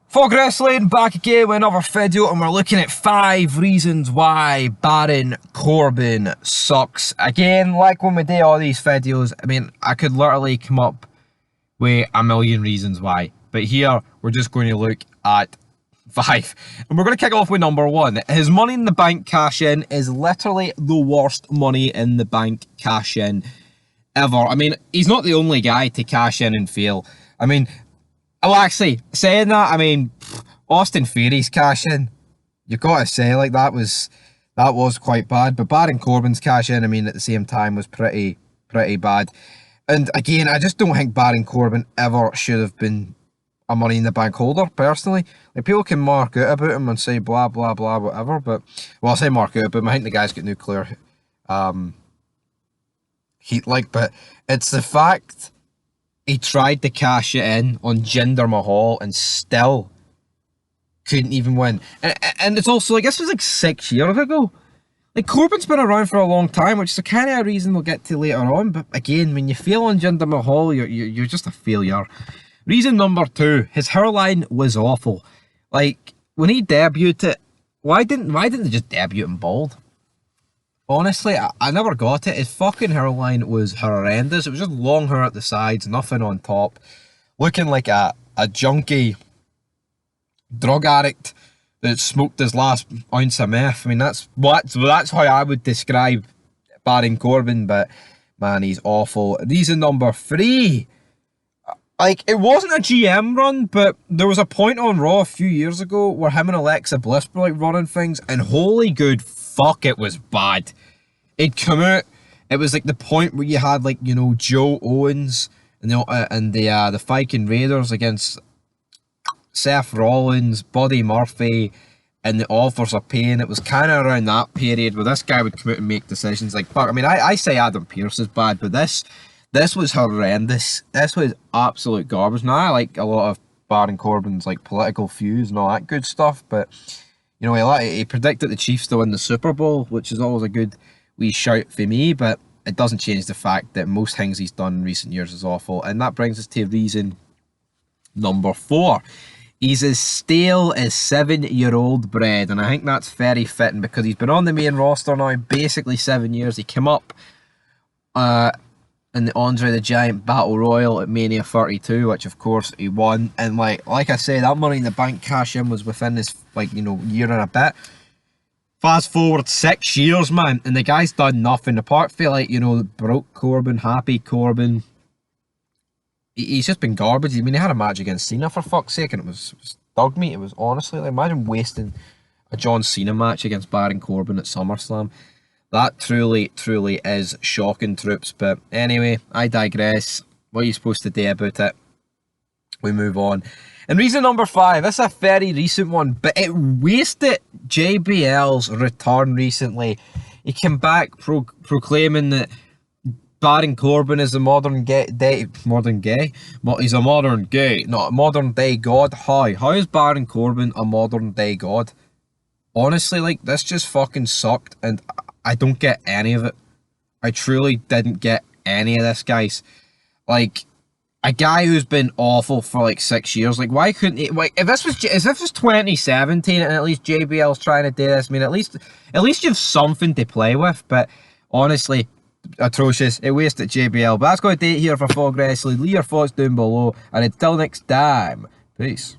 Fog Wrestling back again with another video, and we're looking at 5 reasons why Baron Corbin sucks. Again, like when we do all these videos, I mean, I could literally come up with a million reasons why. But here, we're just going to look at 5. And we're going to kick off with number 1. His Money in the Bank cash-in is literally the worst Money in the Bank cash-in ever. I mean, he's not the only guy to cash in and fail. I mean, well, actually, saying that, I mean, Austin Theory's cash-in, you've got to say, like, that was quite bad. But Baron Corbin's cash-in, I mean, at the same time, was pretty bad. And again, I just don't think Baron Corbin ever should have been a Money in the Bank holder, personally. Like, people can mark out about him and say blah, blah, blah, whatever, but, well, I say mark out about him, I think the guy's got nuclear heat, like, but it's the fact he tried to cash it in on Jinder Mahal and still couldn't even win. And it's also, like, this was like 6 years ago. Like, Corbin's been around for a long time, which is the kind of reason we'll get to later on. But again, when you fail on Jinder Mahal, you're just a failure. Reason number 2, his hairline was awful. Like, when he debuted it, why didn't they just debut him bald? Honestly, I never got it. His fucking hairline was horrendous. It was just long hair at the sides, nothing on top. Looking like a junkie drug addict that smoked his last ounce of meth. I mean, that's how I would describe Baron Corbin, but man, he's awful. Reason number 3. Like, it wasn't a GM run, but there was a point on Raw a few years ago where him and Alexa Bliss were, like, running things, and holy good fuck, it was bad. It'd come out, it was like the point where you had, like, you know, Joe Owens and the Viking Raiders against Seth Rollins, Buddy Murphy, and the Authors of Pain. It was kind of around that period where this guy would come out and make decisions like, fuck, I mean, I say Adam Pearce is bad, but this was horrendous. This was absolute garbage. Now, I like a lot of Baron Corbin's, like, political views and all that good stuff, but, you know, he predicted the Chiefs to win the Super Bowl, which is always a good wee shout for me, but it doesn't change the fact that most things he's done in recent years is awful. And that brings us to reason number 4. He's as stale as 7-year-old bread, and I think that's very fitting because he's been on the main roster now basically 7 years. He came up in the Andre the Giant Battle Royal at Mania 32, which of course he won. And like I say, that Money in the Bank cash-in was within this, like, you know, year and a bit. Fast forward 6 years, man, and the guy's done nothing apart from, like, you know, broke Corbin, happy Corbin. He's just been garbage. I mean, he had a match against Cena, for fuck's sake, and it was dog meat. It was, honestly, like, imagine wasting a John Cena match against Baron Corbin at SummerSlam. That truly is shocking, troops. But anyway, I digress. What are you supposed to do about it? We move on. And reason number 5, this is a very recent one, but it wasted JBL's return recently. He came back proclaiming that Baron Corbin is a modern day god. How is Baron Corbin a modern day god? Honestly, like, this just fucking sucked, and I don't get any of it. I truly didn't get any of this, guys. Like, a guy who's been awful for like 6 years, like, why couldn't he? Like, if this was 2017 and at least JBL's trying to do this, I mean, at least you have something to play with. But honestly, atrocious. It wasted JBL. But that's going to do it here for Fog Wrestling. Leave your thoughts down below, and until next time, peace.